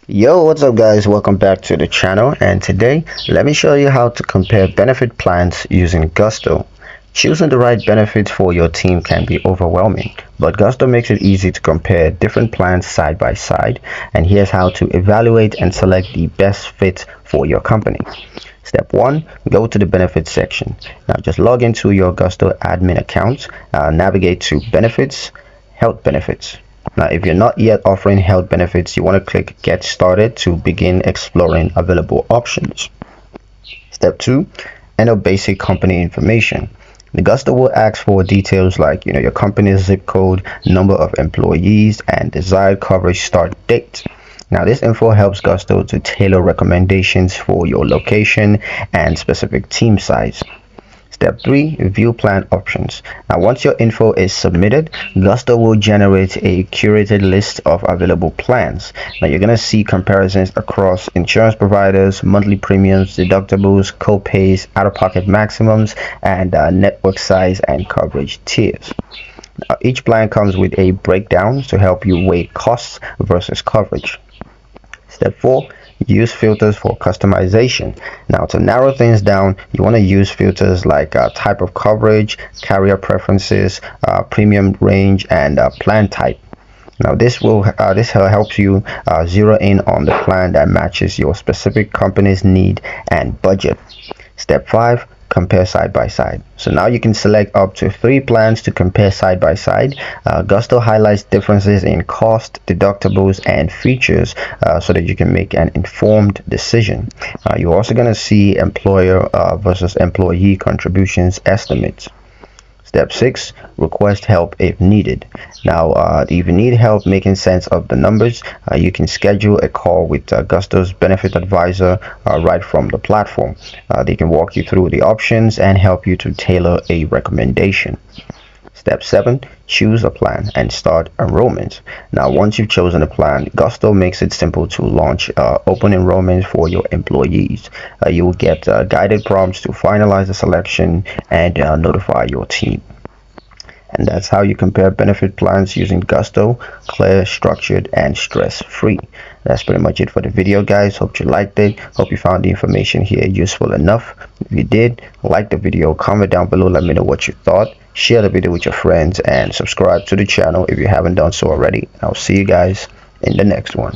Yo, what's up guys? Welcome back to the channel, and today let me show you how to compare benefit plans using Gusto. Choosing the right benefits for your team can be overwhelming, but Gusto makes it easy to compare different plans side by side, and here's how to evaluate and select the best fit for your company. Step 1, go to the benefits section. Now just log into your Gusto admin account, navigate to benefits, health benefits. Now, if you're not yet offering health benefits, you want to click Get Started to begin exploring available options. Step 2, enter basic company information. The Gusto will ask for details like your company's zip code, number of employees, and desired coverage start date. Now, this info helps Gusto to tailor recommendations for your location and specific team size. Step 3, view plan options. Now, once your info is submitted, Gusto will generate a curated list of available plans. Now, you're going to see comparisons across insurance providers, monthly premiums, deductibles, co-pays, out-of-pocket maximums, and network size and coverage tiers. Now, each plan comes with a breakdown to help you weigh costs versus coverage. Step 4, use filters for customization. Now, to narrow things down, you want to use filters like type of coverage, carrier preferences, premium range, and plan type. Now, this helps you zero in on the plan that matches your specific company's need and budget. Step 5, compare side by side. So now you can select up to 3 plans to compare side by side. Gusto highlights differences in cost, deductibles, and features so that you can make an informed decision. You're also going to see employer versus employee contributions estimates. Step 6, request help if needed. Now, if you need help making sense of the numbers, you can schedule a call with Gusto's benefit advisor right from the platform. They can walk you through the options and help you to tailor a recommendation. Step 7, choose a plan and start enrollment. Now, once you've chosen a plan, Gusto makes it simple to launch open enrollment for your employees. You will get guided prompts to finalize the selection and notify your team. And that's how you compare benefit plans using Gusto, clear, structured, and stress-free. That's pretty much it for the video, guys. Hope you liked it. Hope you found the information here useful enough. If you did, like the video, comment down below, let me know what you thought. Share the video with your friends and subscribe to the channel if you haven't done so already. I'll see you guys in the next one.